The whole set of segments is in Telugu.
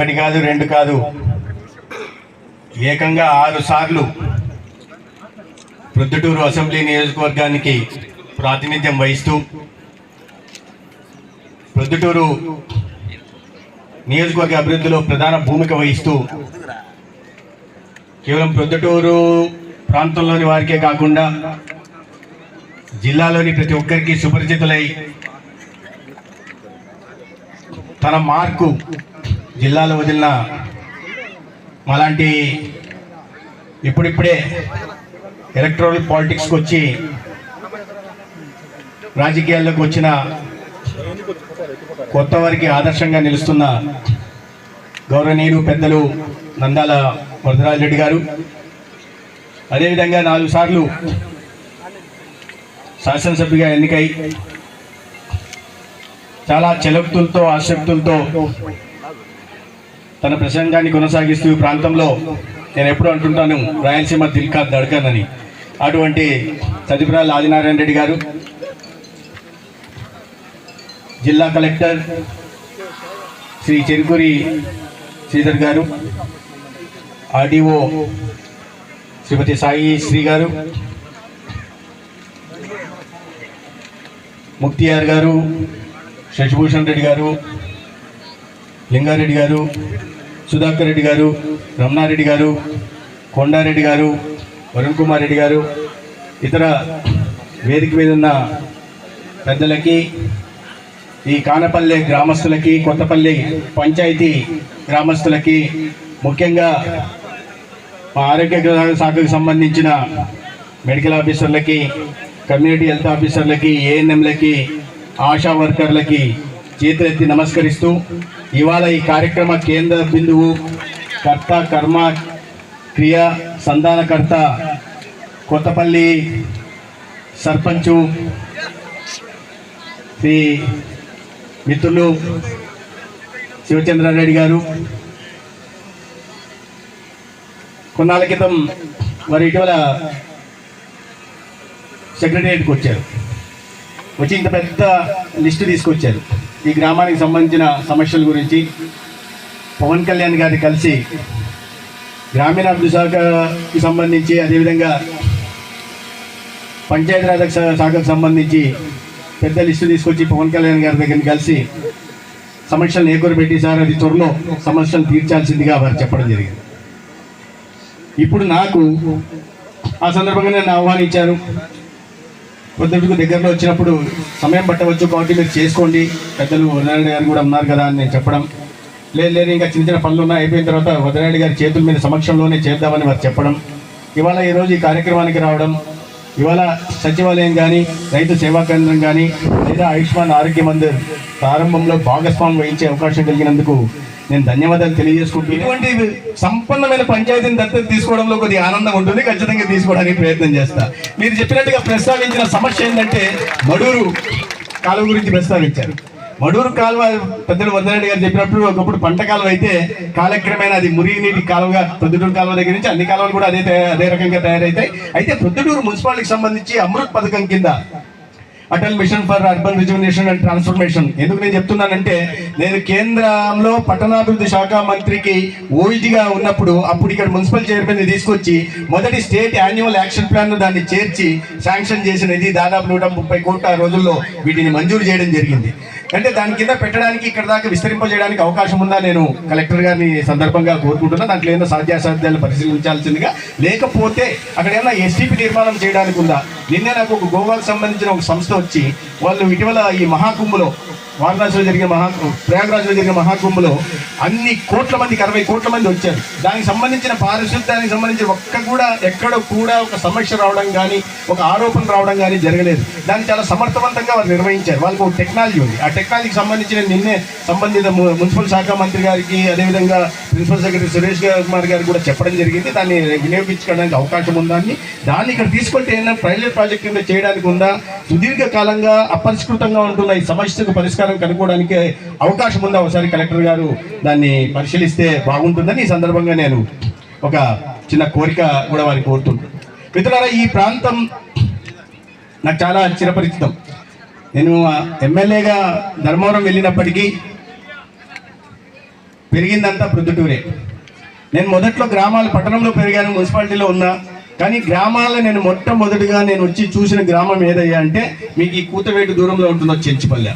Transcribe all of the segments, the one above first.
ఒకటి కాదు, రెండు కాదు, ఏకంగా 6 సార్లు ప్రొద్దుటూరు అసెంబ్లీ నియోజకవర్గానికి ప్రాతినిధ్యం వహిస్తూ ప్రొద్దుటూరు నియోజకవర్గ అభివృద్ధిలో ప్రధాన భూమిక వహిస్తూ కేవలం ప్రొద్దుటూరు ప్రాంతంలోని వారికే కాకుండా జిల్లాలోని ప్రతి ఒక్కరికి సుపరిచితులై తన మార్కు జిల్లాలో వదిలిన అలాంటి ఇప్పుడిప్పుడే ఎలక్ట్రల్ పాలిటిక్స్కి వచ్చి రాజకీయాల్లోకి వచ్చిన కొత్త వారికి ఆదర్శంగా నిలుస్తున్న గౌరవనీయులు పెద్దలు నందాల వరదరాజరెడ్డి గారు, అదేవిధంగా 4 సార్లు శాసనసభ్యుగా ఎన్నికై చాలా చలోక్తులతో ఆసక్తులతో తన ప్రసంగాన్ని కొనసాగిస్తూ ఈ ప్రాంతంలో నేను ఎప్పుడు అంటుంటాను రాయలసీమ దిల్కా దడకన్ అని, అటువంటి సత్యప్రాల ఆదినారాయణ రెడ్డి గారు, జిల్లా కలెక్టర్ శ్రీ చెరుకూరి శ్రీధర్ గారు, ఆర్డీఓ శ్రీమతి సాయి శ్రీ గారు, ముక్తియార్ గారు, శశిభూషణ్ రెడ్డి గారు, లింగారెడ్డి గారు, సుధాకర్ రెడ్డి గారు, రమణారెడ్డి గారు, కొండారెడ్డి గారు, వరుణ్ కుమార్ రెడ్డి గారు, ఇతర వేదిక మీద ఉన్న పెద్దలకి, ఈ కానపల్లి గ్రామస్తులకి, కొత్తపల్లి పంచాయతీ గ్రామస్తులకి, ముఖ్యంగా మా ఆరోగ్య శాఖకు సంబంధించిన మెడికల్ ఆఫీసర్లకి, కమ్యూనిటీ హెల్త్ ఆఫీసర్లకి, ఏఎన్ఎంలకి, ఆశా వర్కర్లకి చేతులెత్తి నమస్కరిస్తూ ఇవాళ ఈ కార్యక్రమ కేంద్ర బిందువు, కర్త కర్మ క్రియ సంధానకర్త కొత్తపల్లి సర్పంచు శ్రీ మిత్రులు శివచంద్రారెడ్డి గారు, కొన్నాళ్ళ క్రితం వారు ఇటీవల సెక్రటేరియట్కి వచ్చారు. వచ్చి ఇంత పెద్ద లిస్టు తీసుకొచ్చారు ఈ గ్రామానికి సంబంధించిన సమస్యల గురించి. పవన్ కళ్యాణ్ గారిని కలిసి గ్రామీణాభివృద్ధి శాఖకి సంబంధించి, అదేవిధంగా పంచాయతీరాజ్ శాఖకు సంబంధించి పెద్ద లిస్టు తీసుకొచ్చి పవన్ కళ్యాణ్ గారి దగ్గరికి కలిసి సమస్యలను ఏకూరబెట్టి, సార్ అది త్వరలో సమస్యలు తీర్చాల్సిందిగా వారు చెప్పడం జరిగింది. ఇప్పుడు నాకు ఆ సందర్భంగా నన్ను ఆహ్వానించారు. పొద్దుకు దగ్గరలో వచ్చినప్పుడు సమయం పట్టవచ్చు కాబట్టి మీరు చేసుకోండి, పెద్దలు వదనారెడ్డి గారు కూడా ఉన్నారు కదా అని నేను చెప్పడం, లేదు ఇంకా చిన్న చిన్న పనులు ఉన్నాయి, అయిపోయిన తర్వాత వదనారెడ్డి గారి చేతుల మీద సమక్షంలోనే చేద్దామని వారు చెప్పడం, ఇవాళ ఈరోజు ఈ కార్యక్రమానికి రావడం, ఇవాళ సచివాలయం కానీ, రైతు సేవా కేంద్రం కానీ, లేదా ఆయుష్మాన్ ఆరోగ్య మందిర్ ప్రారంభంలో భాగస్వామ్యం వహించే అవకాశం కలిగినందుకు నేను ధన్యవాదాలు తెలియజేసుకుంటూ, ఇటువంటి సంపన్నమైన పంచాయతీని దత్తత తీసుకోవడంలో కొద్దిగా ఆనందం ఉంటుంది, ఖచ్చితంగా తీసుకోవడానికి ప్రయత్నం చేస్తా. మీరు చెప్పినట్టుగా ప్రస్తావించిన సమస్య ఏంటంటే మడూరు కాలువ గురించి ప్రస్తావించారు. మడూరు కాలువ పెద్దలు వరదరారెడ్డి గారు చెప్పినప్పుడు ఒకప్పుడు పంట కాలువ అయితే కాలక్రమేణా అది మురిగినీటి కాలువగా ప్రొద్దుటూరు కాలువ దగ్గర నుంచి అన్ని కాలువలు కూడా అదే రకంగా తయారైతాయి. అయితే ప్రొద్దుటూరు మున్సిపాలిటీకి సంబంధించి అమృత్ పథకం కింద Atal mission for urban reservation and transformation, ఎందుకు నేను చెప్తున్నానంటే, నేను కేంద్రంలో పట్టణాభివృద్ధి శాఖ మంత్రికి ఓయిజీగా ఉన్నప్పుడు అప్పుడు ఇక్కడ మున్సిపల్ చైర్మన్ తీసుకొచ్చి మొదటి స్టేట్ యాన్యువల్ యాక్షన్ ప్లాన్ దాన్ని చేర్చి శాంక్షన్ చేసినది దాదాపు 130 కోట్ల రోజుల్లో వీటిని మంజూరు చేయడం జరిగింది. అంటే దాని కింద పెట్టడానికి ఇక్కడ దాకా విస్తరింపజేయడానికి అవకాశం ఉందా నేను కలెక్టర్ గారిని సందర్భంగా కోరుకుంటున్నా. దాంట్లో ఏమైనా సాధ్యాసాధ్యాలు పరిశీలించాల్సిందిగా, లేకపోతే అక్కడ ఏమైనా ఎస్టీపీ నిర్మాణం చేయడానికి ఉందా. నిన్నే నాకు ఒక గోవాకు సంబంధించిన ఒక సంస్థ వచ్చి వాళ్ళు ఇటీవల ఈ మహాకుంభలో వారణాసిలో జరిగిన ప్రయాగరాజ్లో జరిగిన మహాకుంభలో అన్ని కోట్ల మందికి 60 కోట్ల మంది వచ్చారు. దానికి సంబంధించిన పారిశుద్ధ్యానికి సంబంధించి ఎక్కడో కూడా ఒక సమస్య రావడం కానీ, ఒక ఆరోపణ రావడం కానీ జరగలేదు. దాన్ని చాలా సమర్థవంతంగా వారు నిర్వహించారు. వాళ్ళకు ఒక టెక్నాలజీ ఉంది. ఆ టెక్నాలజీకి సంబంధించిన నిన్నే సంబంధిత మున్సిపల్ శాఖ మంత్రి గారికి, అదేవిధంగా ప్రిన్సిపల్ సెక్రటరీ సురేష్ కుమార్ గారికి కూడా చెప్పడం జరిగింది. దాన్ని వినియోగించుకోవడానికి అవకాశం ఉందని, దాన్ని ఇక్కడ తీసుకుంటే ఏదైనా పైలట్ ప్రాజెక్ట్ కింద చేయడానికి ఉందా, సుదీర్ఘకాలంగా అపరిష్కృతంగా ఉంటున్న ఈ సమస్యకు పరిష్కారం కనుక్కోవడానికి అవకాశం ఉందా, ఒకసారి కలెక్టర్ గారు దాన్ని పరిశీలిస్తే బాగుంటుందని ఈ సందర్భంగా నేను ఒక చిన్న కోరిక కూడా వారికి కోరుతున్నాను. మిత్రులారా, ఈ ప్రాంతం నాకు చాలా చిరపరిచితం. నేను ఎమ్మెల్యేగా ధర్మవరం వెళ్ళినప్పటికీ పెరిగిందంతా ప్రొద్దుటూరే. నేను మొదట్లో గ్రామాలు పట్టణంలో పెరిగాను, మున్సిపాలిటీలో ఉన్నా. కానీ గ్రామాల్లో నేను మొట్టమొదటిగా నేను వచ్చి చూసిన గ్రామం ఏదయ్యా అంటే మీకు ఈ కూతవేటు దూరంలో ఉంటుందో చెంచుపల్లె.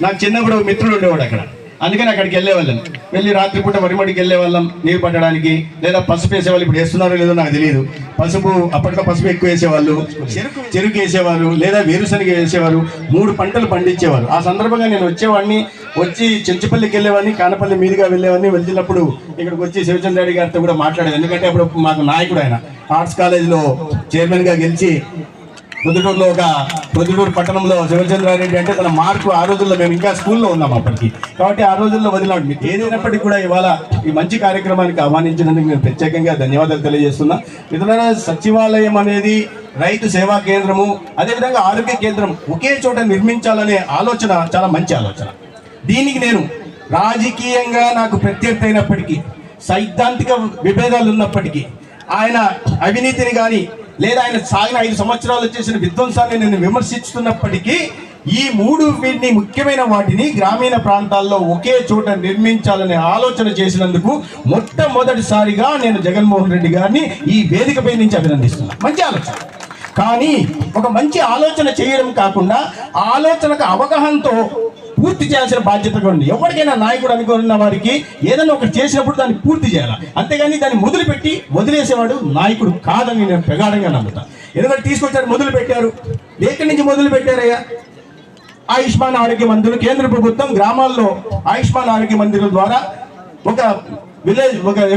నాకు చిన్నప్పుడు మిత్రుడు ఉండేవాడు అక్కడ, అందుకని అక్కడికి వెళ్ళేవాళ్ళం. వెళ్ళి రాత్రిపూట వరిమడికి వెళ్ళేవాళ్ళం నీరు పట్టడానికి, లేదా పసుపు వేసేవాళ్ళు. ఇప్పుడు వేస్తున్నారో లేదో నాకు తెలియదు. పసుపు అప్పట్లో పసుపు ఎక్కువ వేసేవాళ్ళు, చెరుకు వేసేవారు, లేదా వేరుశనగ వేసేవారు. 3 పంటలు పండించేవారు. ఆ సందర్భంగా నేను వచ్చి చెంచుపల్లికి వెళ్ళేవాడిని, కానపల్లి మీదుగా వెళ్ళేవాడిని. వెళ్తున్నప్పుడు ఇక్కడికి వచ్చి శివచంద్రారెడ్డి గారితో కూడా మాట్లాడేది. ఎందుకంటే అప్పుడు మాకు నాయకుడు ఆయన ఆర్ట్స్ కాలేజ్లో చైర్మన్గా గెలిచి ప్రొద్దుటూరు పట్టణంలో శివచంద్రారెడ్డి అంటే తన మార్కు ఆ రోజుల్లో మేము ఇంకా స్కూల్లో ఉన్నాం అప్పటికి. కాబట్టి ఆ రోజుల్లో వదిలాడు. మీకు ఏదైనప్పటికీ కూడా ఇవాళ ఈ మంచి కార్యక్రమానికి ఆహ్వానించినందుకు నేను ప్రత్యేకంగా ధన్యవాదాలు తెలియజేస్తున్నా. మిత్రులారా, సచివాలయం అనేది రైతు సేవా కేంద్రము, అదేవిధంగా ఆరోగ్య కేంద్రం ఒకే చోట నిర్మించాలనే ఆలోచన చాలా మంచి ఆలోచన. దీనికి నేను రాజకీయంగా నాకు ప్రత్యర్థి అయినప్పటికీ, సైద్ధాంతిక విభేదాలు ఉన్నప్పటికీ, ఆయన అవినీతిని కానీ లేదా ఆయన సాగిన 5 సంవత్సరాలు చేసిన విధ్వంసాన్ని నేను విమర్శిస్తున్నప్పటికీ ఈ 3 ముఖ్యమైన వాటిని గ్రామీణ ప్రాంతాల్లో ఒకే చోట నిర్మించాలనే ఆలోచన చేసినందుకు మొట్టమొదటిసారిగా నేను జగన్మోహన్ రెడ్డి గారిని ఈ వేదికపై నుంచి అభినందిస్తున్నా. మంచి ఆలోచన. కానీ ఒక మంచి ఆలోచన చేయడం కాకుండా ఆలోచనకు అవగాహనతో పూర్తి చేయాల్సిన బాధ్యత కూడా ఉంది. ఎవరికైనా నాయకుడు అనుకున్న వారికి ఏదైనా ఒకటి చేసినప్పుడు దాన్ని పూర్తి చేయాలి. అంతేగాని దాన్ని మొదలుపెట్టి వదిలేసేవాడు నాయకుడు కాదని నేను ప్రగాఢంగా నమ్ముతాను. ఎందుకంటే తీసుకొచ్చారు, మొదలు పెట్టారు. ఎక్కడి నుంచి మొదలు పెట్టారయ్యా? ఆయుష్మాన్ ఆరోగ్య మందిరం. కేంద్ర ప్రభుత్వం గ్రామాల్లో ఆయుష్మాన్ ఆరోగ్య మందిరం ద్వారా ఒక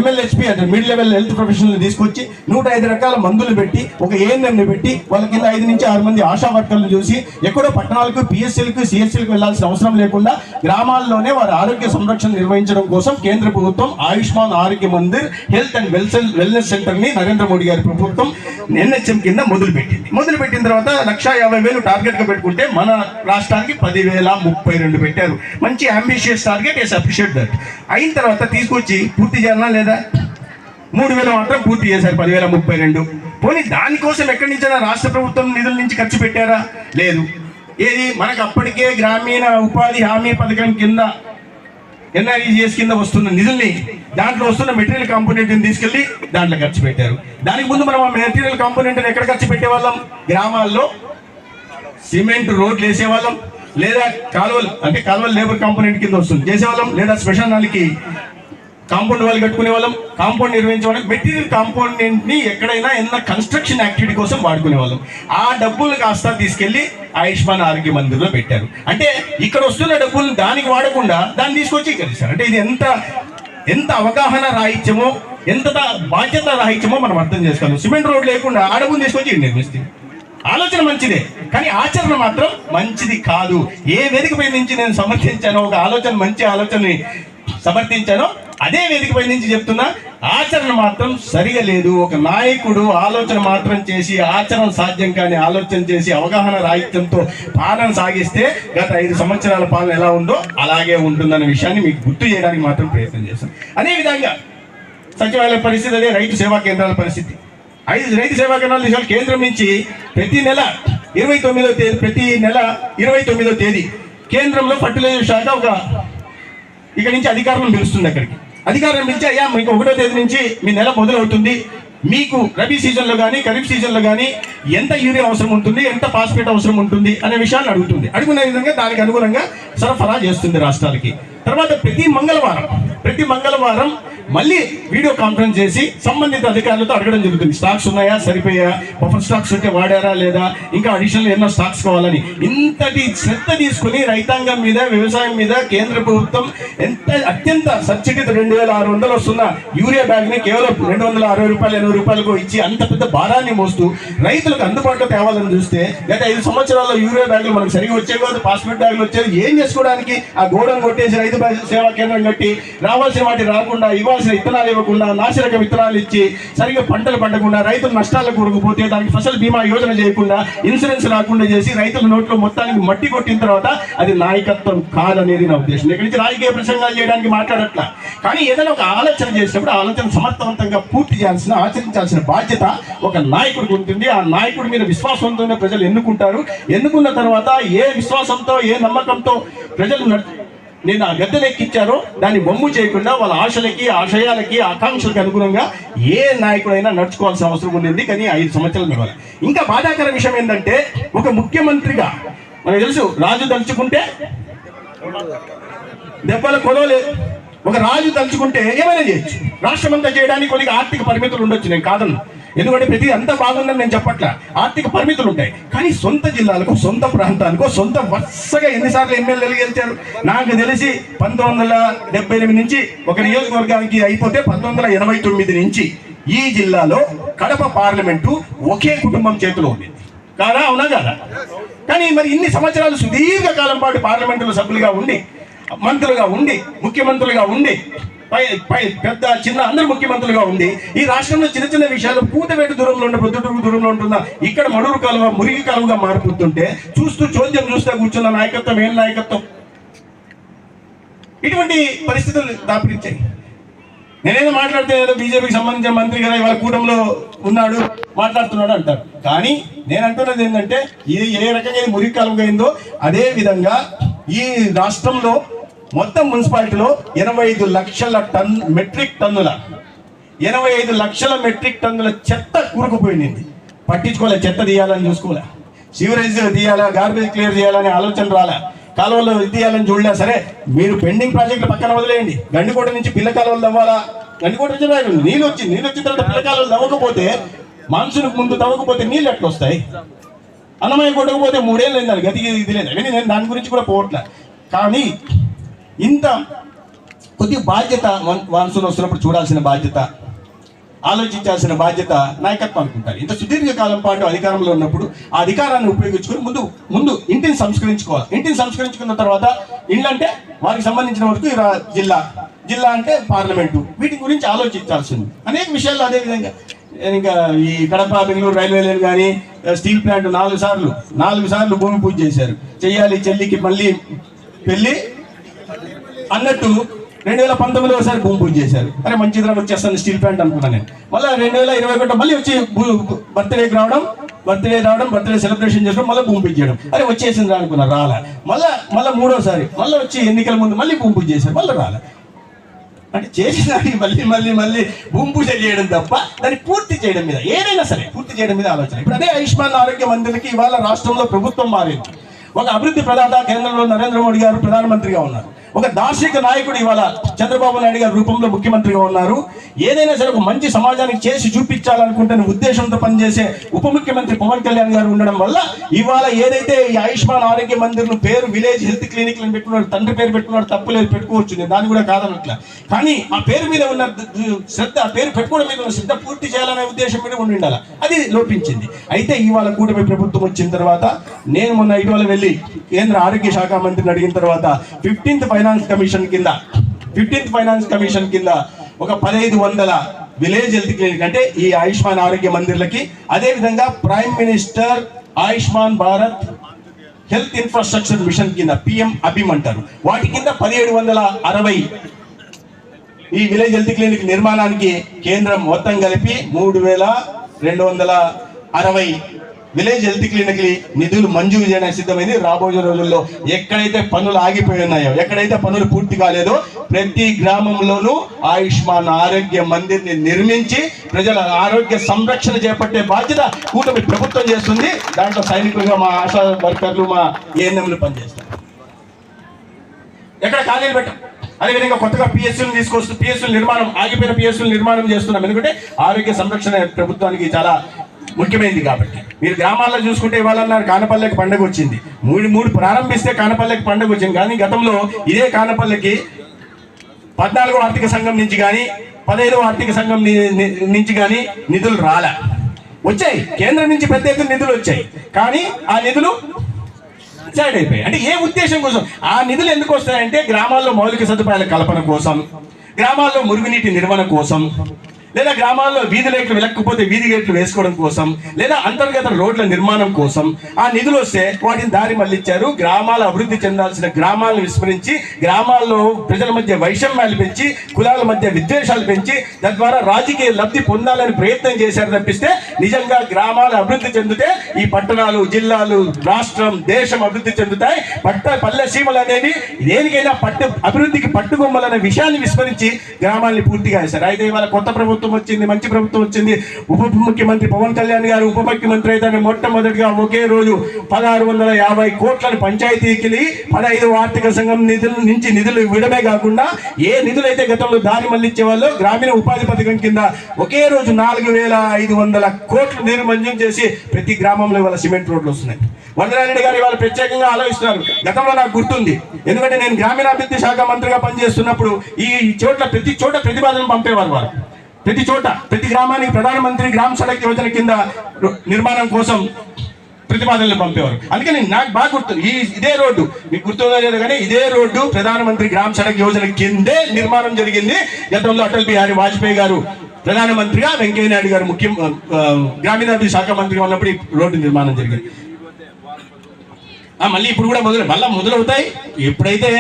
MLHP అంటే మిడ్ లెవెల్ హెల్త్ ప్రొఫెషనల్ తీసుకొచ్చి 105 రకాల మందులు పెట్టి ఒక ANMని పెట్టి వాళ్ళ కింద 5 నుంచి 6 మంది ఆశా వర్కర్లు చూసి ఎక్కడో పట్టణాలకు PSCలకు CSCలకు వెళ్లాల్సిన అవసరం లేకుండా గ్రామాల్లోనే వారి ఆరోగ్య సంరక్షణ నిర్వహించడం కోసం కేంద్ర ప్రభుత్వం ఆయుష్మాన్ ఆరోగ్య మందిర్ హెల్త్ అండ్ వెల్నెస్ సెంటర్ని నరేంద్ర మోడీ గారి ప్రభుత్వం NHM కింద మొదలుపెట్టిన తర్వాత 150,000 టార్గెట్గా పెట్టుకుంటే మన రాష్ట్రానికి 10,032 పెట్టారు. మంచి ambitious target. Yes, appreciate that. అయిన తర్వాత తీసుకొచ్చి పూర్తి చేయాలా లేదా? 3,000 మాత్రం పూర్తి చేశారు, 10,032. పోనీ దానికోసం ఎక్కడి నుంచైనా రాష్ట్ర ప్రభుత్వం నిధుల నుంచి ఖర్చు పెట్టారా? లేదు. ఏది మనకు అప్పటికే గ్రామీణ ఉపాధి హామీ పథకం కింద NREGS కింద వస్తున్న నిధుల్ని, దాంట్లో వస్తున్న మెటీరియల్ కాంపోనెంట్ని తీసుకెళ్లి దాంట్లో ఖర్చు పెట్టారు. దానికి ముందు మనం ఆ మెటీరియల్ కాంపోనెంట్ని ఎక్కడ ఖర్చు పెట్టేవాళ్ళం? గ్రామాల్లో సిమెంట్ రోడ్లు వేసేవాళ్ళం, లేదా కాలువలు లేబర్ కాంపోనెంట్ కింద వస్తుంది చేసేవాళ్ళం, లేదా శ్మశానాలకి కాంపౌండ్ వాళ్ళు కట్టుకునే వాళ్ళం, కాంపౌండ్ నిర్వహించే వాళ్ళం. మెటీరియల్ కాంపోనెంట్ని ఎక్కడైనా ఏదైనా కన్స్ట్రక్షన్ యాక్టివిటీ కోసం వాడుకునే వాళ్ళం. ఆ డబ్బులు కాస్త తీసుకెళ్లి ఆయుష్మాన్ ఆరోగ్య మందిర్లో పెట్టారు. అంటే ఇక్కడ వస్తున్న డబ్బులు దానికి వాడకుండా దాన్ని తీసుకొచ్చి ఇక్కడ ఇస్తారు. అంటే ఇది ఎంత అవగాహన రాహిత్యమో, ఎంత బాధ్యత రాహిత్యమో మనం అర్థం చేసుకోవాలి. సిమెంట్ రోడ్ లేకుండా ఆ డబ్బులు తీసుకొచ్చి నిర్మిస్తుంది. ఆలోచన మంచిదే, కానీ ఆచరణ మాత్రం మంచిది కాదు. ఏ వేదికపై నుంచి నేను సమర్థించానో, ఒక మంచి ఆలోచనని సమర్థించానో అదే వేదికపై నుంచి చెప్తున్నా, ఆచరణ మాత్రం సరిగా లేదు. ఒక నాయకుడు ఆలోచన మాత్రం చేసి ఆచరణ సాధ్యం కానీ ఆలోచన చేసి అవగాహన రాహిత్యంతో పాలన సాగిస్తే గత 5 సంవత్సరాల పాలన ఎలా ఉందో అలాగే ఉంటుందన్న విషయాన్ని మీకు గుర్తు చేయడానికి మాత్రం ప్రయత్నం చేస్తాను. అదేవిధంగా సచివాలయ పరిస్థితి అదే, రైతు సేవా కేంద్రాల పరిస్థితి. 5 రైతు సేవా కేంద్రాలు తీసుకోవాలి. కేంద్రం నుంచి ప్రతి నెల 29వ తేదీ కేంద్రంలో ఫర్టిలైజర్ శాఖ ఇక్కడి నుంచి అధికారులను పిలుస్తుంది. అక్కడికి అధికారులను పిలిచి, అయ్యా మీకు 1వ తేదీ నుంచి మీ నెల మొదలవుతుంది, మీకు రబీ సీజన్లో కానీ ఖరీఫ్ సీజన్లో కానీ ఎంత యూరియా అవసరం ఉంటుంది, ఎంత ఫాస్ఫేట్ అవసరం ఉంటుంది అనే విషయాన్ని అడుగుతుంది. అడుగునే విధంగా దానికి అనుగుణంగా సరఫరా చేస్తుంది రాష్ట్రాలకి. తర్వాత ప్రతి మంగళవారం మళ్ళీ వీడియో కాన్ఫరెన్స్ చేసి సంబంధిత అధికారులతో అడగడం జరుగుతుంది. స్టాక్స్ ఉన్నాయా, సరిపోయా, బఫర్ స్టాక్స్ ఉంటే వాడారా లేదా, ఇంకా అడిషనల్ ఎన్నో స్టాక్స్ కావాలని. ఇంతటి శ్రద్ధ తీసుకుని రైతాంగం మీద, వ్యవసాయం మీద కేంద్ర ప్రభుత్వం అత్యంత సబ్సిడీ 2,600 వస్తున్న యూరియా బ్యాగ్ని కేవలం 260 రూపాయలు 80 రూపాయలకు ఇచ్చి అంత పెద్ద భారాన్ని మోస్తూ రైతులకు అందుబాటులో తేవాలని చూస్తే గత 5 సంవత్సరాల్లో యూరియా బ్యాగులు మనకు సరిగా వచ్చే కాదు, ఫాస్ఫేట్ బ్యాగులు వచ్చేది. ఏం చేసుకోవడానికి? ఆ గోడను కొట్టేసి రైతు సేవా కేంద్రం కట్టి రావాల్సిన వాటి రాకుండా, ఇవ్వాల్సిన విత్తనాలు ఇవ్వకుండా, నాసిరక విత్తనాలు ఇచ్చి సరిగ్గా పంటలు పండకుండా, రైతులు నష్టాలకు కూరుకుపోతే దానికి ఫసల్ బీమా యోజన చేయకుండా, ఇన్సూరెన్స్ రాకుండా చేసి రైతుల నోట్లో మొత్తానికి మట్టి కొట్టిన తర్వాత అది నాయకత్వం కాదనేది నా ఉద్దేశం. ఇక్కడి నుంచి రాజకీయ ప్రసంగాలు చేయడానికి మాట్లాడట్లా, కానీ ఏదైనా ఒక ఆలోచన చేసినప్పుడు ఆలోచన సమర్థవంతంగా పూర్తి చేయాల్సిన, ఆచరించాల్సిన బాధ్యత ఒక నాయకుడికి ఉంటుంది. ఆ నాయకుడి మీద విశ్వాసంతోనే ప్రజలు ఎన్నుకుంటారు. ఎన్నుకున్న తర్వాత ఏ విశ్వాసంతో, ఏ నమ్మకంతో ప్రజలు నేను ఆ గద్దెనెక్కించారో దాన్ని బొమ్ము చేయకుండా వాళ్ళ ఆశలకి ఆశయాలకి ఆకాంక్షలకు అనుగుణంగా ఏ నాయకుడైనా నడుచుకోవాల్సిన అవసరం ఉంది. కానీ 5 సంవత్సరాలు నడవాలి. ఇంకా బాధాకర విషయం ఏంటంటే ఒక ముఖ్యమంత్రిగా మనకు తెలుసు, రాజు తలుచుకుంటే దెబ్బల కొలవలేదు. ఒక రాజు తలుచుకుంటే ఏమైనా చేయొచ్చు. రాష్ట్రమంతా చేయడానికి కొద్దిగా ఆర్థిక పరిమితులు ఉండొచ్చు, నేను కాదను. ఎందుకంటే ప్రతి అంతా బాగుందని నేను చెప్పట్ల, ఆర్థిక పరిమితులు ఉంటాయి. కానీ సొంత జిల్లాలకు, సొంత ప్రాంతానికో, సొంత వరుసగా ఎన్నిసార్లు ఎమ్మెల్యేలు గెలిచారు నాకు తెలిసి 1978 నుంచి ఒక నియోజకవర్గానికి అయిపోతే 1989 నుంచి ఈ జిల్లాలో కడప పార్లమెంటు ఒకే కుటుంబం చేతిలో ఉంది. కాదా? అవునా కాదా? కానీ మరి ఇన్ని సంవత్సరాలు సుదీర్ఘకాలం పాటు పార్లమెంటులో సభ్యులుగా ఉండి, మంత్రులుగా ఉండి, ముఖ్యమంత్రులుగా ఉండి, పెద్ద చిన్న అందరు ముఖ్యమంత్రులుగా ఉండి ఈ రాష్ట్రంలో చిన్న చిన్న విషయాలు కూతవేటు దూరంలో ఉన్న, ప్రొద్దుటూరు దూరంలో ఉంటున్న ఇక్కడ మడూరు కాలువ మురిగి కాలువగా మారిపోతుంటే చూస్తూ చోద్యం చూస్తూ కూర్చున్న నాయకత్వం ఏం నాయకత్వం? ఇటువంటి పరిస్థితులు దాపురించాయి. నేనేదో మాట్లాడితే ఏదో బీజేపీకి సంబంధించిన మంత్రి కదా ఇవాళ కూటమిలో ఉన్నాడు మాట్లాడుతున్నాడు అంటారు. కానీ నేను అంటున్నది ఏంటంటే ఇది ఏ రకంగా ఇది మురికి కాలువగా అయిందో అదే విధంగా ఈ రాష్ట్రంలో మొత్తం మున్సిపాలిటీలో 85 లక్షల మెట్రిక్ టన్నుల చెత్త కూరుకుపోయింది. పట్టించుకోలే, చెత్త తీయాలని చూసుకోలే, సివరేజ్ తీయాలా, గార్బేజ్ క్లియర్ చేయాలని ఆలోచన రాలే, కాలువలో తీయాలని చూడలే. సరే మీరు పెండింగ్ ప్రాజెక్టులు పక్కన వదిలేయండి. గండికోట నుంచి పిల్ల కాలువలు తవ్వాలా, గండికోట నుంచి నీళ్ళు వచ్చిన తర్వాత పిల్ల కాలువలు తవ్వకపోతే, మాన్సూన్కు ముందు తవ్వకపోతే నీళ్ళు ఎట్లా వస్తాయి? అన్నమయ్య కొట్టకపోతే 3 ఏళ్ళు అయింది, గతి ఇది లేదు. కానీ నేను దాని గురించి కూడా పోవట్లే. కానీ ఇంత కొద్ది బాధ్యత మాన్సూన్ వస్తున్నప్పుడు చూడాల్సిన బాధ్యత, ఆలోచించాల్సిన బాధ్యత నాయకత్వం అనుకుంటారు. ఇంత సుదీర్ఘకాలం పాటు అధికారంలో ఉన్నప్పుడు ఆ అధికారాన్ని ఉపయోగించుకొని ముందు ఇంటిని సంస్కరించుకోవాలి. ఇంటిని సంస్కరించుకున్న తర్వాత ఇళ్ళు అంటే వారికి సంబంధించిన వరకు జిల్లా అంటే పార్లమెంటు, వీటి గురించి ఆలోచించాల్సింది అనేక విషయాల్లో. అదేవిధంగా ఇంకా ఈ కడప బెంగళూరు రైల్వే లైన్ కానీ స్టీల్ ప్లాంట్ 4 సార్లు భూమి పూజ చేశారు. చెయ్యాలి చెల్లికి మళ్ళీ పెళ్ళి అన్నట్టు 2019 ఒకసారి భూమి పూజ చేశారు. అరే మంచిది వచ్చేస్తాను స్టీల్ ప్లాంట్ అనుకున్నాను నేను. మళ్ళీ 2021 మళ్ళీ వచ్చి బర్త్డే సెలబ్రేషన్ చేసుకోవడం, మళ్ళీ భూమి పూజ చేయడం. అరే వచ్చేసింది రా అనుకున్నారు, రాలే. మళ్ళీ 3వసారి మళ్ళీ వచ్చి ఎన్నికల ముందు మళ్ళీ భూమి పూజ చేశారు, మళ్ళీ రాలే. అంటే చేసిన దానికి మళ్ళీ భూమి పూజ చేయడం తప్ప దాన్ని పూర్తి చేయడం మీద, ఏదైనా సరే పూర్తి చేయడం మీద ఆలోచన. ఇప్పుడు అదే ఆయుష్మాన్ ఆరోగ్య మందిర్కి ఇవాళ రాష్ట్రంలో ప్రభుత్వం మారింది. ఒక అభివృద్ధి ప్రదాత కేంద్రంలో నరేంద్ర మోడీ గారు ప్రధానమంత్రిగా ఉన్నారు. ఒక దార్శనిక నాయకుడు ఇవాళ చంద్రబాబు నాయుడు గారి రూపంలో ముఖ్యమంత్రిగా ఉన్నారు. ఏదైనా సరే ఒక మంచి సమాజానికి చేసి చూపించాలనుకుంటున్న ఉద్దేశంతో పనిచేసే ఉప ముఖ్యమంత్రి పవన్ కళ్యాణ్ గారు ఉండడం వల్ల ఇవాళ ఏదైతే ఈ ఆయుష్మాన్ ఆరోగ్య మందిర్ను పేరు విలేజ్ హెల్త్ క్లినిక్లను పెట్టుకున్నాడు, తండ్రి పేరు పెట్టుకున్నాడు, తప్పులేదు, పెట్టుకోవచ్చు, నేను దాన్ని కూడా కాదనట్లా. కానీ ఆ పేరు మీద ఉన్న శ్రద్ధ, ఆ పేరు పెట్టుకోవడం మీద ఉన్న శ్రద్ధ పూర్తి చేయాలనే ఉద్దేశం మీద ఉండి ఉండాలి. అది లోపించింది. అయితే ఇవాళ కూటమి ప్రభుత్వం వచ్చిన తర్వాత నేను మొన్న ఇటీవల వెళ్ళి కేంద్ర ఆరోగ్య శాఖ మంత్రిని అడిగిన తర్వాత 15th ఫైనాన్స్ కమిషన్ కింద ఒక 1500 విలేజ్ హెల్త్ క్లినిక్ అంటే ఈ ఆయుష్మాన్ ఆరోగ్య మందిర్లకి, అదే విధంగా prime minister Ayushman Bharat health infrastructure machine కింద పిఎం అభిమ్ అంటారు, వాటి కింద 1760 ఈ విలేజ్ హెల్త్ క్లినిక్ నిర్మాణానికి కేంద్రం మొత్తం కలిపి 3260 విలేజ్ హెల్త్ క్లినిక్ నిధులు మంజూరు చేయడానికి సిద్ధమైంది. రాబోయే రోజుల్లో ఎక్కడైతే పనులు ఆగిపోయి ఉన్నాయో, ఎక్కడైతే పనులు పూర్తి కాలేదో ప్రతి గ్రామంలోనూ ఆయుష్మాన్ ఆరోగ్య మందిర్ని నిర్మించి ప్రజల ఆరోగ్య సంరక్షణ చేపట్టే బాధ్యత కూటమి ప్రభుత్వం చేస్తుంది. దాంట్లో సైనికులుగా మా ఆశా వర్కర్లు, మా ఏఎన్ఎంలు పనిచేస్తారు. ఎక్కడ ఖాళీలు పెట్టాం. అదేవిధంగా కొత్తగా పిఎస్సీలు నిర్మాణం, ఆగిపోయిన పిఎస్సీలు నిర్మాణం చేస్తున్నాం. ఎందుకంటే ఆరోగ్య సంరక్షణ ప్రభుత్వానికి చాలా ముఖ్యమైనది కాబట్టి. మీరు గ్రామాల్లో చూసుకుంటే ఇవాళ కానపల్లెకి పండుగ వచ్చింది, మూడు ప్రారంభిస్తే కానపల్లెకి పండుగ వచ్చింది. కానీ గతంలో ఇదే కానపల్లెకి 14వ ఆర్థిక సంఘం నుంచి కానీ 15వ ఆర్థిక సంఘం నుంచి కానీ నిధులు రాలే. వచ్చాయి, కేంద్రం నుంచి పెద్ద ఎత్తున నిధులు వచ్చాయి, కానీ ఆ నిధులు సైడ్ అయిపోయాయి. అంటే ఏ ఉద్దేశం కోసం ఆ నిధులు ఎందుకు వస్తాయంటే గ్రామాల్లో మౌలిక సదుపాయాల కల్పన కోసం, గ్రామాల్లో మురుగునీటి నిర్వహణ కోసం, లేదా గ్రామాల్లో వీధి లైట్లు వెలక్కపోతే వీధి గేట్లు వేసుకోవడం కోసం, లేదా అంతర్గత రోడ్ల నిర్మాణం కోసం ఆ నిధులు వస్తే వాటిని దారి మళ్లించారు. గ్రామాల అభివృద్ధి చెందాల్సిన గ్రామాలను విస్మరించి, గ్రామాల్లో ప్రజల మధ్య వైషమ్యాలు పెంచి, కులాల మధ్య విద్వేషాలు పెంచి, తద్వారా రాజకీయ లబ్ధి పొందాలని ప్రయత్నం చేశారు తప్పిస్తే నిజంగా గ్రామాలు అభివృద్ధి చెందితే ఈ పట్టణాలు, జిల్లాలు, రాష్ట్రం, దేశం అభివృద్ధి చెందుతాయి. పల్లె సీమలు అనేవి దేనికైనా అభివృద్ధికి పట్టుకొమ్మలనే విషయాన్ని విస్మరించి గ్రామాల్ని పూర్తిగా వేశారు. అయితే ఇవాళ కొత్త ప్రభుత్వం వచ్చింది, మంచి ప్రభుత్వం వచ్చింది. ఉప ముఖ్యమంత్రి పవన్ కళ్యాణ్ గారు ఉప ముఖ్యమంత్రి అయితే మొట్టమొదటిగా ఒకే రోజు 1650 కోట్లను పంచాయతీకి 15 ఆర్థిక సంఘం నిధుల నుంచి నిధులు ఇవ్వడమే కాకుండా ఏ నిధులైతే గతంలో దారి మళ్లించే వాళ్ళు గ్రామీణ ఉపాధి పథకం కింద ఒకే రోజు 4500 కోట్లు నిధులు మంజూరు చేసి ప్రతి గ్రామంలో ఇవాళ సిమెంట్ రోడ్లు వస్తున్నాయి. వందనారెడ్డి గారు ఇవాళ ప్రత్యేకంగా ఆలోచిస్తున్నారు. గతంలో నాకు గుర్తుంది, ఎందుకంటే నేను గ్రామీణాభివృద్ధి శాఖ మంత్రిగా పనిచేస్తున్నప్పుడు ఈ చోట్ల ప్రతి చోట ప్రతిపాదనలు పంపేవారు. వారు ప్రతి చోట ప్రతి గ్రామానికి ప్రధానమంత్రి గ్రామ సడక్ యోజన కింద నిర్మాణం కోసం ప్రతిపాదనలు పంపేవారు. అందుకని నాకు బాగా గుర్తుంది, ఇదే రోడ్డు మీకు గుర్తుందో లేదు కానీ ఇదే రోడ్డు ప్రధానమంత్రి గ్రామ సడక్ యోజన కిందే నిర్మాణం జరిగింది. గతంలో అటల్ బిహారీ వాజ్పేయి గారు ప్రధానమంత్రిగా, వెంకయ్య నాయుడు గారు గ్రామీణాభివృద్ధి శాఖ మంత్రిగా ఉన్నప్పుడు ఈ రోడ్డు నిర్మాణం జరిగింది. మళ్ళీ ఇప్పుడు కూడా మొదలవుతాయి. ఎప్పుడైతే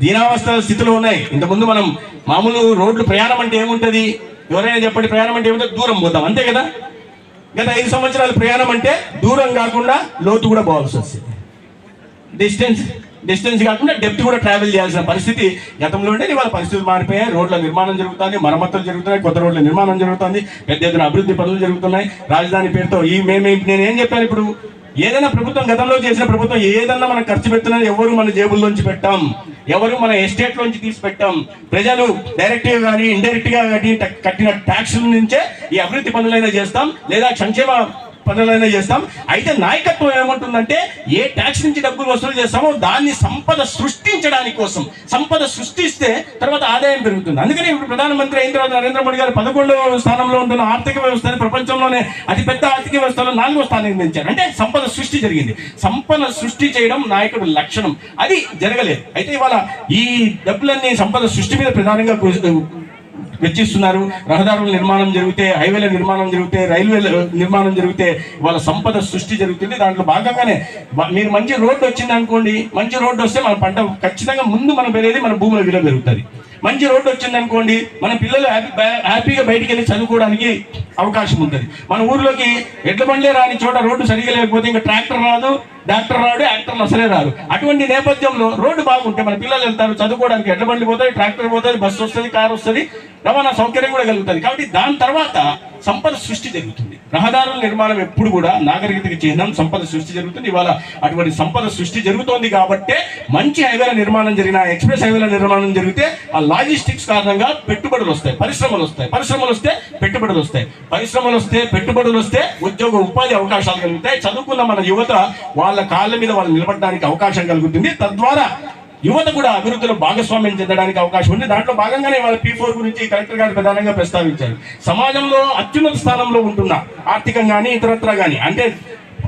దీనావస్థ స్థితిలో ఉన్నాయి. ఇంతకుముందు మనం మామూలు రోడ్లు ప్రయాణం అంటే ఏముంటుంది, ఎవరైనా చెప్పండి, ప్రయాణం అంటే ఏముంటుంది, దూరం పోతాం అంతే కదా. గత 5 సంవత్సరాలు ప్రయాణం అంటే దూరం కాకుండా లోతు కూడా పోవాల్సి వస్తుంది. డిస్టెన్స్ కాకుండా డెప్త్ కూడా ట్రావెల్ చేయాల్సిన పరిస్థితి గతంలో ఉంటే ఇవాళ పరిస్థితులు మారిపోయాయి. రోడ్ల నిర్మాణం జరుగుతుంది, మరమ్మతులు జరుగుతున్నాయి, కొత్త రోడ్ల నిర్మాణం జరుగుతుంది, పెద్ద ఎత్తున అభివృద్ధి పనులు జరుగుతున్నాయి. రాజధాని పేరుతో నేనేం చెప్పాను, ఇప్పుడు ఏదైనా ప్రభుత్వం గతంలో చేసిన ప్రభుత్వం ఏదన్నా మనం ఖర్చు పెడుతున్నది ఎవరు మన జేబుల్లోంచి పెట్టాం, ఎవరు మన ఎస్టేట్ లోంచి తీసి పెట్టాం. ప్రజలు డైరెక్ట్ గా కానీ ఇండైరెక్ట్ గా కానీ కట్టిన ట్యాక్సుల నుంచే ఈ అభివృద్ధి పనులైనా చేస్తాం, లేదా సంక్షేమ పనులైనా చేస్తాం. అయితే నాయకత్వం ఏమంటుందంటే ఏ ట్యాక్స్ నుంచి డబ్బులు వసూలు చేస్తామో దాన్ని సంపద సృష్టించడానికి కోసం, సంపద సృష్టిస్తే తర్వాత ఆదాయం పెరుగుతుంది. అందుకని ఇప్పుడు ప్రధానమంత్రి అయిన తర్వాత నరేంద్ర మోడీ గారు 11వ స్థానంలో ఉంటున్న ఆర్థిక వ్యవస్థని ప్రపంచంలోనే అతిపెద్ద ఆర్థిక వ్యవస్థలో 4వ స్థానానికి పెంచారు. అంటే సంపద సృష్టి జరిగింది. సంపద సృష్టి చేయడం నాయకుడు లక్షణం, అది జరగలేదు. అయితే ఇవాళ ఈ డబ్బులన్నీ సంపద సృష్టి మీద ప్రధానంగా వెచ్చిస్తున్నారు. రహదారుల నిర్మాణం జరిగితే, హైవేల నిర్మాణం జరిగితే, రైల్వేల నిర్మాణం జరిగితే వాళ్ళ సంపద సృష్టి జరుగుతుంది. దాంట్లో భాగంగానే మీరు మంచి రోడ్డు వచ్చింది అనుకోండి, మంచి రోడ్డు వస్తే మన పంట ఖచ్చితంగా ముందు మనం పెరిగేది మన భూముల విలువ పెరుగుతుంది. మంచి రోడ్డు వచ్చింది అనుకోండి, మన పిల్లలు హ్యాపీగా బయటికి వెళ్ళి చదువుకోవడానికి అవకాశం ఉంటుంది. మన ఊర్లోకి ఎడ్ల బండ్లే రాని చోట రోడ్డు సరిగా లేకపోతే ఇంకా ట్రాక్టర్ రాదు, డాక్టర్ రాడు, యాక్టర్లు అసలే రాదు. అటువంటి నేపథ్యంలో రోడ్డు బాగుంటే మన పిల్లలు వెళ్తారు చదువుకోవడానికి, ఎడ్ల బండ్లు పోతాయి, ట్రాక్టర్ పోతుంది, బస్సు వస్తుంది, కారు వస్తుంది, రవాణా సౌకర్యం కూడా కలుగుతుంది. కాబట్టి దాని తర్వాత సంపద సృష్టి జరుగుతుంది. రహదారుల నిర్మాణం ఎప్పుడు కూడా నాగరికతకి చిహ్నం, సంపద సృష్టి జరుగుతుంది. ఇవాళ అటువంటి సంపద సృష్టి జరుగుతోంది కాబట్టే మంచి హైవేల నిర్మాణం జరిగిన, ఎక్స్ప్రెస్ హైవేల నిర్మాణం జరిగితే ఆ లాజిస్టిక్స్ కారణంగా పెట్టుబడులు వస్తాయి, పరిశ్రమలు వస్తాయి, పరిశ్రమలు వస్తే పెట్టుబడులు వస్తాయి, పరిశ్రమలు వస్తే పెట్టుబడులు వస్తే ఉద్యోగ ఉపాధి అవకాశాలు కలుగుతాయి. చదువుకున్న మన యువత వాళ్ళ కాళ్ళ మీద వాళ్ళు నిలబడడానికి అవకాశం కలుగుతుంది. తద్వారా యువత కూడా అభివృద్ధిలో భాగస్వామ్యం చెందడానికి అవకాశం ఉంది. దాంట్లో భాగంగానే వాళ్ళ P4 గురించి కలెక్టర్ గారు ప్రధానంగా ప్రస్తావించారు. సమాజంలో అత్యున్నత స్థానంలో ఉంటున్న, ఆర్థికంగా కానీ ఇతరత్రా కానీ, అంటే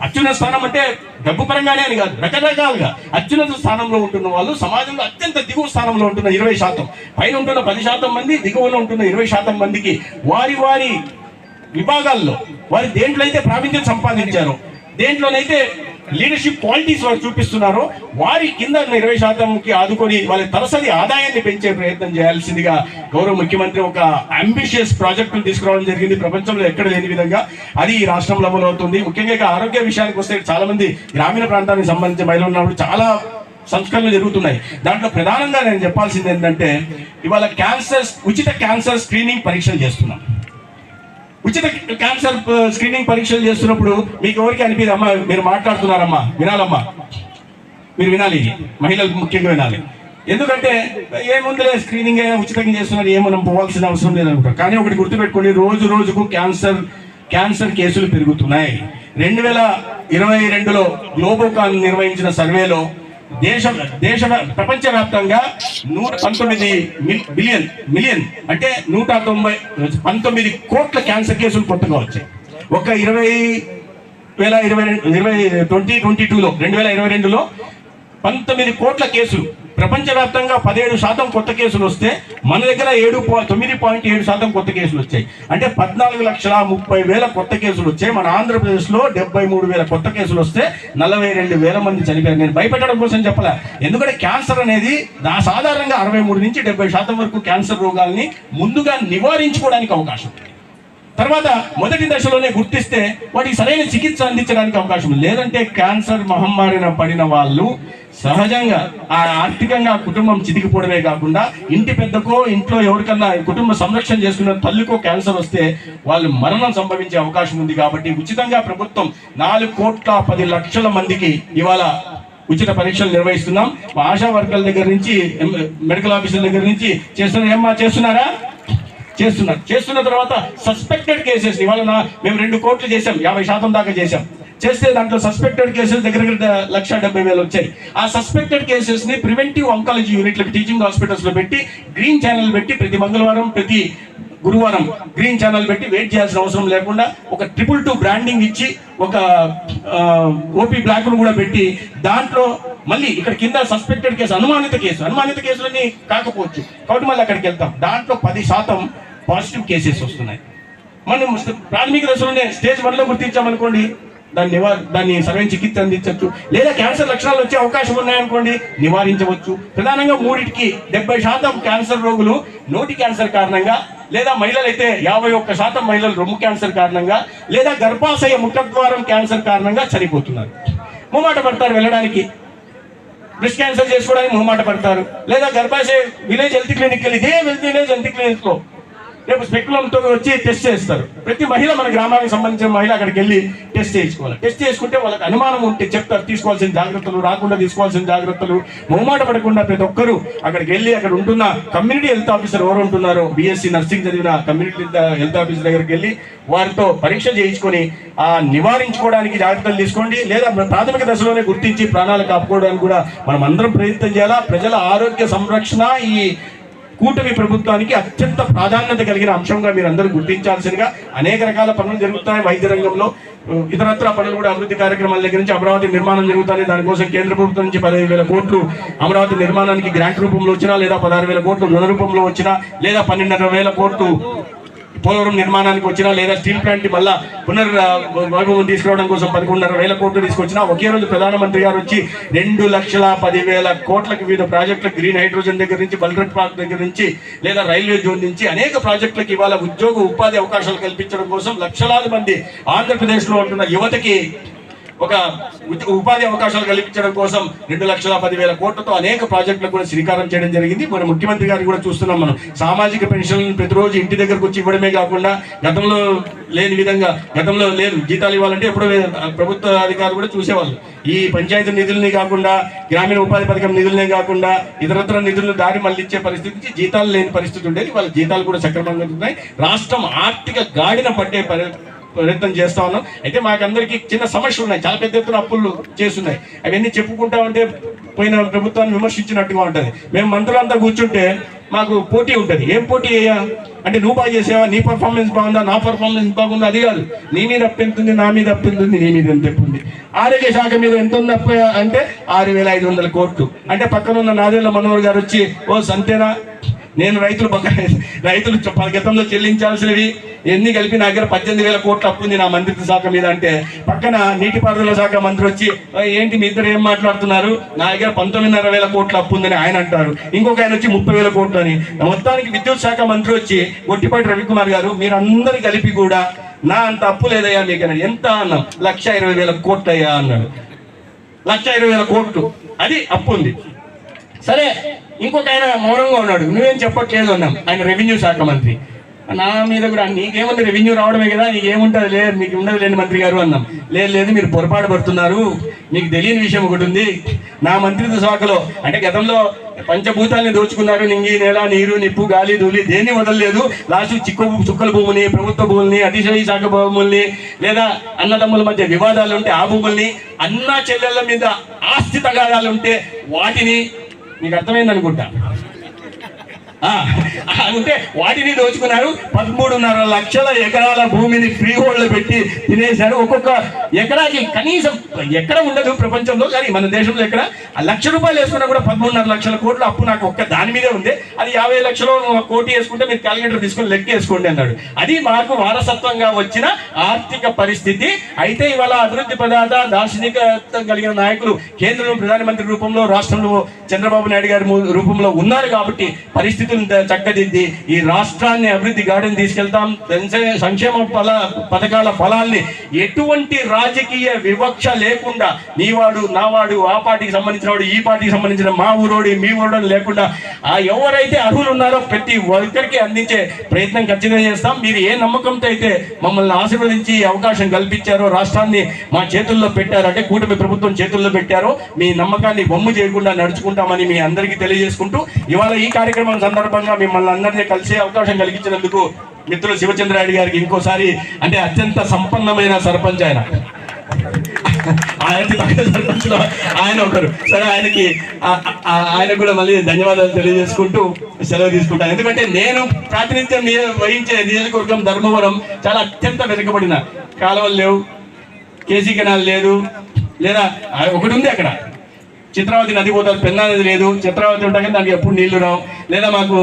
అత్యున్నత స్థానం అంటే డబ్బు పరంగానే అని కాదు, రకరకాలుగా అత్యున్నత స్థానంలో ఉంటున్న వాళ్ళు సమాజంలో అత్యంత దిగువ స్థానంలో ఉంటున్న 20%, పైన ఉంటున్న 10% మంది, దిగువలో ఉంటున్న 20% మందికి వారి వారి విభాగాల్లో వారి దేంట్లో అయితే ప్రావీణ్యం సంపాదించారో, దేంట్లోనైతే లీడర్షిప్ క్వాలిటీస్ వారు చూపిస్తున్నారో వారి కింద 20%కి ఆదుకొని వాళ్ళ తలసరి ఆదాయాన్ని పెంచే ప్రయత్నం చేయాల్సిందిగా గౌరవ ముఖ్యమంత్రి ఒక అంబిషియస్ ప్రాజెక్టును తీసుకురావడం జరిగింది. ప్రపంచంలో ఎక్కడ లేని విధంగా అది ఈ రాష్ట్రంలో అమలు అవుతుంది. ముఖ్యంగా ఆరోగ్య విషయానికి వస్తే చాలా మంది గ్రామీణ ప్రాంతానికి సంబంధించిన మహిళలు ఉన్నప్పుడు చాలా సంస్కరణలు జరుగుతున్నాయి. దాంట్లో ప్రధానంగా నేను చెప్పాల్సింది ఏంటంటే ఇవాళ ఉచిత క్యాన్సర్ స్క్రీనింగ్ పరీక్షలు చేస్తున్నాం. ఉచిత క్యాన్సర్ స్క్రీనింగ్ పరీక్షలు చేస్తున్నప్పుడు మీకు ఎవరికి అనిపిది, అమ్మా మీరు మాట్లాడుతున్నారమ్మా, వినాలమ్మా, మీరు వినాలి, మహిళలు ముఖ్యంగా వినాలి. ఎందుకంటే ఏముందిలే స్క్రీనింగ్ అయినా ఉచితంగా చేస్తున్నారు, మనం పోవాల్సిన అవసరం లేదనుకుంటారు. కానీ ఒకటి గుర్తుపెట్టుకోండి, రోజు రోజుకు క్యాన్సర్ కేసులు పెరుగుతున్నాయి. 2022లో గ్లోబోకాన్ నిర్వహించిన సర్వేలో ప్రపంచవ్యాప్తంగా 119 మిలియన్ అంటే 119 కోట్ల క్యాన్సర్ కేసులు కొత్తగా వచ్చాయి. ఒక 2022లో 19 కోట్ల కేసులు ప్రపంచవ్యాప్తంగా 17% కొత్త కేసులు వస్తే మన దగ్గర 9.7% కొత్త కేసులు వచ్చాయి. అంటే 14,30,000 కొత్త కేసులు వచ్చాయి. మన ఆంధ్రప్రదేశ్లో 73,000 కొత్త కేసులు వస్తే 42,000 మంది చనిపోయారు. నేను భయపెట్టడం కోసం చెప్పలే, ఎందుకంటే క్యాన్సర్ అనేది సాధారణంగా 63 నుంచి 70% వరకు క్యాన్సర్ రోగాల్ని ముందుగా నివారించుకోవడానికి అవకాశం ఉంది. తర్వాత మొదటి దశలోనే గుర్తిస్తే వాటికి సరైన చికిత్స అందించడానికి అవకాశం ఉంది. లేదంటే క్యాన్సర్ మహమ్మారిన పడిన వాళ్ళు సహజంగా ఆర్థికంగా కుటుంబం చితికిపోవడమే కాకుండా ఇంటి పెద్దకో ఇంట్లో ఎవరికన్నా కుటుంబ సంరక్షణ చేసుకున్న తల్లికో క్యాన్సర్ వస్తే వాళ్ళు మరణం సంభవించే అవకాశం ఉంది. కాబట్టి ఉచితంగా ప్రభుత్వం 4,10,00,000 మందికి ఇవాళ ఉచిత పరీక్షలు నిర్వహిస్తున్నాం. ఆశా వర్కర్ల దగ్గర నుంచి మెడికల్ ఆఫీసర్ల దగ్గర నుంచి చేస్తున్నారా? చేస్తున్న తర్వాత సస్పెక్టెడ్ కేసెస్ ఇవాళ మేము 2 కోట్లు చేసాం, 50% దాకా చేస్తే దాంట్లో సస్పెక్టెడ్ కేసెస్ దగ్గర 1,70,000 వచ్చాయి. ఆ సస్పెక్టెడ్ కేసెస్ ని ప్రివెంటివ్ ఆంకాలజీ యూనిట్లకు టీచింగ్ హాస్పిటల్స్ లో పెట్టి గ్రీన్ ఛానల్ పెట్టి ప్రతి మంగళవారం ప్రతి గురువారం గ్రీన్ ఛానల్ పెట్టి వెయిట్ చేయాల్సిన అవసరం లేకుండా ఒక 222 బ్రాండింగ్ ఇచ్చి ఒక ఓపీ బ్లాక్ ను కూడా పెట్టి దాంట్లో మళ్ళీ ఇక్కడ కింద సస్పెక్టెడ్ కేసు అనుమానిత కేసులన్నీ కాకపోవచ్చు కాబట్టి మళ్ళీ అక్కడికి వెళ్తాం. దాంట్లో 10% పాజిటివ్ కేసెస్ వస్తున్నాయి. మనం ప్రాథమిక దశలోనే స్టేజ్ 1లో గుర్తించామనుకోండి, దాన్ని సరైన చికిత్స అందించవచ్చు. లేదా క్యాన్సర్ లక్షణాలు వచ్చే అవకాశం ఉన్నాయనుకోండి, నివారించవచ్చు. ప్రధానంగా 3టికి 70% క్యాన్సర్ రోగులు నోటి క్యాన్సర్ కారణంగా, లేదా మహిళలైతే 51% మహిళలు రొమ్ము క్యాన్సర్ కారణంగా, లేదా గర్భాశయ ముఖద్వారం క్యాన్సర్ కారణంగా చనిపోతున్నారు. మొహమాట పడతారు వెళ్ళడానికి, బ్రెస్ట్ క్యాన్సర్ చేసుకోవడానికి మొహమాట పడతారు. లేదా గర్భాశయ విలేజ్ హెల్త్ క్లినిక్ ఇదే విలేజ్ హెల్త్ క్లినిక్ లో రేపు స్పెక్యులంతో వచ్చి టెస్ట్ చేస్తారు. ప్రతి మహిళ మన గ్రామానికి సంబంధించిన మహిళ అక్కడికి వెళ్ళి టెస్ట్ చేయించుకోవాలి. టెస్ట్ చేసుకుంటే వాళ్ళకి అనుమానం ఉంటే చెప్తారు తీసుకోవాల్సిన జాగ్రత్తలు, రాకుండా తీసుకోవాల్సిన జాగ్రత్తలు. మొహమాట పడకుండా ప్రతి ఒక్కరూ అక్కడికి వెళ్ళి అక్కడ ఉంటున్న కమ్యూనిటీ హెల్త్ ఆఫీసర్ ఎవరు ఉంటున్నారో, BSc నర్సింగ్ చదివిన కమ్యూనిటీ హెల్త్ ఆఫీసర్ దగ్గరికి వెళ్ళి వారితో పరీక్ష చేయించుకొని నివారించుకోవడానికి జాగ్రత్తలు తీసుకోండి. లేదా ప్రాథమిక దశలోనే గుర్తించి ప్రాణాలు కాపాడుకోవడానికి కూడా మనం అందరం ప్రయత్నం చేయాలా. ప్రజల ఆరోగ్య సంరక్షణ ఈ కూటమి ప్రభుత్వానికి అత్యంత ప్రాధాన్యత కలిగిన అంశంగా మీరు అందరూ గుర్తించాల్సిందిగా. అనేక రకాల పనులు జరుగుతాయి వైద్య రంగంలో, ఇతరత్ర పనులు కూడా అభివృద్ధి కార్యక్రమాల దగ్గర నుంచి అమరావతి నిర్మాణం జరుగుతుంది. దానికోసం కేంద్ర ప్రభుత్వం నుంచి 15,000 కోట్లు అమరావతి నిర్మాణానికి గ్రాంట్ రూపంలో వచ్చినా, లేదా 16,000 కోట్లు రుణ రూపంలో వచ్చినా, లేదా 12,500 కోట్లు పోలవరం నిర్మాణానికి వచ్చినా, లేదా స్టీల్ ప్లాంట్ మళ్ళా పునర్వైభవం తీసుకురావడం కోసం 11,500 కోట్లు తీసుకొచ్చినా, ఒకే రోజు ప్రధానమంత్రి గారు వచ్చి 2,10,000 కోట్లకు వివిధ ప్రాజెక్టులకు గ్రీన్ హైడ్రోజన్ దగ్గర నుంచి, బల్రెట్ పార్క్ దగ్గర నుంచి, లేదా రైల్వే జోన్ నుంచి అనేక ప్రాజెక్టులకు ఇవాళ ఉపాధి అవకాశాలు కల్పించడం కోసం లక్షలాది మంది ఆంధ్రప్రదేశ్లో ఉంటున్న యువతకి ఒక ఉపాధి అవకాశాలు కల్పించడం కోసం 2,10,000 కోట్లతో అనేక ప్రాజెక్టులకు కూడా శ్రీకారం చేయడం జరిగింది. మన ముఖ్యమంత్రి గారు కూడా చూస్తున్నాం. మనం సామాజిక పెన్షన్లను ప్రతిరోజు ఇంటి దగ్గరకు వచ్చి ఇవ్వడమే కాకుండా గతంలో లేని విధంగా, గతంలో లేదు జీతాలు ఇవ్వాలంటే ఎప్పుడో ప్రభుత్వ అధికారులు కూడా చూసేవాళ్ళు. ఈ పంచాయతీ నిధుల్ని కాకుండా, గ్రామీణ ఉపాధి పథకం నిధులనే కాకుండా ఇతరత్ర నిధులను దారి మళ్ళించే పరిస్థితి నుంచి జీతాలు లేని పరిస్థితి ఉండేది. వాళ్ళ జీతాలు కూడా సక్రమంగా ఉన్నాయి. రాష్ట్రం ఆర్థిక గాడిన పట్టే ప్రయత్నం చేస్తా ఉన్నాం. అయితే మాకందరికి చిన్న సమస్యలు ఉన్నాయి, చాలా పెద్ద ఎత్తున అప్పులు చేస్తున్నాయి. అవన్నీ చెప్పుకుంటా ఉంటే పోయిన ప్రభుత్వాన్ని విమర్శించినట్టుగా ఉంటుంది. మేము మంత్రులంతా కూర్చుంటే మాకు పోటీ ఉంటుంది. ఏం పోటీ అయ్యా అంటే, నువ్వు బాగా చేసావా, నీ పర్ఫార్మెన్స్ బాగుందా, నా పర్ఫార్మెన్స్ బాగుందా, అది కాదు. నీ మీద అప్పు ఎంత ఉంది, నా మీద అప్పు ఎంత ఉంది, నీ మీద ఎంత అప్పు ఉంది. ఆరోగ్య శాఖ మీద ఎంత ఉంది అప్పు అంటే 6,500 కోట్లు. అంటే పక్కన ఉన్న నాదేళ్ల మనోహర్ గారు వచ్చి, ఓ సంతేనా, నేను రైతులు గతంలో చెల్లించాల్సినవి ఎన్ని కలిపి నా దగ్గర 18,000 కోట్ల అప్పు ఉంది నా మంత్రిత్వ శాఖ మీద అంటే, పక్కన నీటిపారుదల శాఖ మంత్రి వచ్చి, ఏంటి మీ ఇద్దరు ఏం మాట్లాడుతున్నారు, నా దగ్గర 19,500 కోట్ల అప్పు ఉందని ఆయన అంటారు. ఇంకొక ఆయన వచ్చి 30,000 కోట్లు అని. మొత్తానికి విద్యుత్ శాఖ మంత్రి వచ్చి గొట్టిపాటి రవికుమార్ గారు, మీరందరూ కలిపి కూడా నా అంత అప్పు లేదయ్యా మీకు అన్నాడు. ఎంత అన్నాం, 1,20,000 కోట్లు అయ్యా అన్నాడు. 1,20,000 కోట్లు అది అప్పు ఉంది. సరే, ఇంకొక ఆయన మౌనంగా ఉన్నాడు, నువ్వేం చెప్పట్లేదు అన్నాం. ఆయన రెవెన్యూ శాఖ మంత్రి. నా మీద కూడా, నీకేముంది రెవెన్యూ రావడమే కదా, నీకేముంటుంది, లేదు మీకు ఉండదు లేని మంత్రి గారు అన్నాం. లేదు మీరు పొరపాటు పడుతున్నారు, మీకు తెలియని విషయం ఒకటి ఉంది. నా మంత్రిత్వ శాఖలో అంటే గతంలో పంచభూతాలని దోచుకున్నారు, నింగి నేల నీరు నిప్పు గాలి ధూళి దేన్ని వదలలేదు. లాస్ట్ చుక్కల భూముల్ని, ప్రభుత్వ భూముల్ని, అతిశయ శాఖ భూముల్ని, లేదా అన్నదమ్ముల మధ్య వివాదాలు ఉంటే ఆ భూముల్ని, అన్న చెల్లెళ్ళ మీద ఆస్తి తగాదాలు ఉంటే వాటిని, మీకు అర్థమైంది అనుకుంటా, ఉంటే వాటిని దోచుకున్నారు. 13.5 లక్షల ఎకరాల భూమిని ఫ్రీ హోల్డ్ పెట్టి తినేశారు. ఒక్కొక్క ఎకరాకి కనీసం ఎక్కడ ఉండదు ప్రపంచంలో, కానీ మన దేశంలో ఎక్కడ ₹1,00,000 వేసుకున్నా కూడా 13.5 లక్షల కోట్ల అప్పు నాకు ఒక్క దాని మీదే ఉంది. అది 50 లక్షలు కోటి వేసుకుంటే మీరు క్యాలిక్యులేటర్ తీసుకొని లెక్క వేసుకోండి అన్నాడు. అది మాకు వారసత్వంగా వచ్చిన ఆర్థిక పరిస్థితి. అయితే ఇవాళ అభివృద్ధి పదార్థ దార్శనికత కలిగిన నాయకులు కేంద్రంలో ప్రధానమంత్రి రూపంలో, రాష్ట్రంలో చంద్రబాబు నాయుడు గారి రూపంలో ఉన్నారు కాబట్టి పరిస్థితులను చక్కదిద్ది ఈ రాష్ట్రాన్ని అభివృద్ధి గాడిని తీసుకెళ్తాం. సంక్షేమ పథకాల ఫలాల్ని ఎటువంటి రాజకీయ వివక్ష లేకుండా నీవాడు నావాడు, ఆ పార్టీకి సంబంధించిన వాడు, ఈ పార్టీకి సంబంధించిన మా ఊరోడి మీ ఊరోడు లేకుండా ఎవరైతే అర్హులు ఉన్నారో ప్రతి ఒక్కరికి అందించే ప్రయత్నం ఖచ్చితంగా చేస్తాం. మీరు ఏ నమ్మకంతో అయితే మమ్మల్ని ఆశీర్వదించి అవకాశం కల్పించారో, రాష్ట్రాన్ని మా చేతుల్లో పెట్టారో, అంటే కూటమి ప్రభుత్వం చేతుల్లో పెట్టారో, మీ నమ్మకాన్ని బొమ్ము చేయకుండా నడుచుకుంటామని మీ అందరికీ తెలియజేసుకుంటూ ఇవాళ ఈ కార్యక్రమం సందర్భంగా మిమ్మల్ని అందరినీ కలిసే అవకాశం కలిగించినందుకు మిత్రులు శివచంద్రారెడ్డి గారికి ఇంకోసారి, అంటే అత్యంత సంపన్నమైన సర్పంచ్ ఆయన సర్పంచ్లో ఆయన ఒకరు. సరే, ఆయనకు కూడా మళ్ళీ ధన్యవాదాలు తెలియజేసుకుంటూ సెలవు తీసుకుంటాను. ఎందుకంటే నేను ప్రాతినిధ్యం వహించే నియోజకవర్గం ధర్మవరం చాలా అత్యంత వెనుకబడిన, కాలువలు లేవు, కేసీ కెనాల్ లేదు, లేదా ఒకటి ఉంది అక్కడ చిత్రావతి నది పోతుంది, పెన్నా నది లేదు. చిత్రావతి ఉంటాయి కానీ దానికి ఎప్పుడు నీళ్లు రావు, లేదా మాకు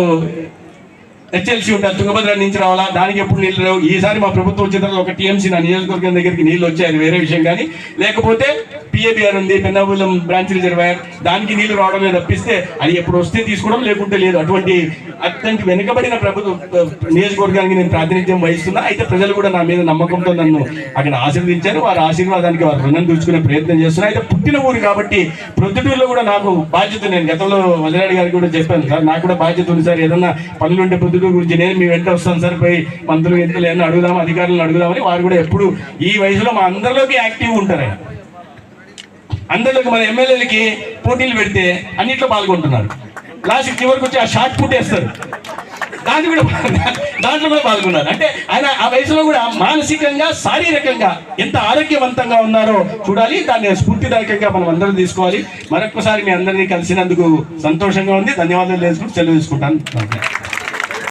హెచ్ఎల్సీ ఉంటుంది తుంగభద్ర నుంచి రావాలా, దానికి ఎప్పుడు నీళ్లు రావు. ఈసారి మా ప్రభుత్వం వచ్చిన తర్వాత ఒక టీఎంసీ నా నియోజకవర్గం దగ్గరికి నీళ్లు వచ్చాయి, అది వేరే విషయం. కానీ లేకపోతే పిఏబిఆర్ ఉంది, పెన్నాపురం బ్రాంచ్ రిజర్వాయర్, దానికి నీళ్లు రావడమే తప్పిస్తే అది ఎప్పుడు వస్తే తీసుకోవడం, లేకుంటే లేదు. అటువంటి అత్యంత వెనుకబడిన నియోజకవర్గానికి నేను ప్రాతినిధ్యం వహిస్తున్నా. అయితే ప్రజలు కూడా నా మీద నమ్మకంతో నన్ను అక్కడ ఆశీర్వదించారు. వారి ఆశీర్వాదానికి వారు రుణం తీర్చుకునే ప్రయత్నం చేస్తున్నారు. అయితే పుట్టిన ఊరు కాబట్టి ప్రొద్దుటూరులో కూడా నాకు బాధ్యత, నేను గతంలో వదిలాడి గారికి కూడా చెప్పాను, సార్ నాకు కూడా బాధ్యత ఉంది సార్, ఏదన్నా పనులు ఉంటే ప్రొద్దుటూరు గురించి నేను మీ వెంట వస్తాను సార్, పోయి మంత్రులు ఎంతలు ఏమన్నా అడుగుదాం, అధికారులను అడుగుదామని. వారు కూడా ఎప్పుడు ఈ వయసులో మా అందరిలోకి యాక్టివ్ ఉంటారు. అందరిలోకి మన ఎమ్మెల్యేలకి పోటీలు పెడితే అన్నింటిలో పాల్గొంటున్నారు. లాస్ట్ చివరికి వచ్చి ఆ షార్ట్ పుట్ వేస్తారు, దాంట్లో కూడా పాల్గొన్నారు. అంటే ఆయన ఆ వయసులో కూడా మానసికంగా, శారీరకంగా ఎంత ఆరోగ్యవంతంగా ఉన్నారో చూడాలి. దాన్ని స్ఫూర్తిదాయకంగా మనం అందరం తీసుకోవాలి. మరొకసారి మీ అందరినీ కలిసినందుకు సంతోషంగా ఉంది. ధన్యవాదాలు తెలుసుకుంటూ సెలవు తీసుకుంటాను.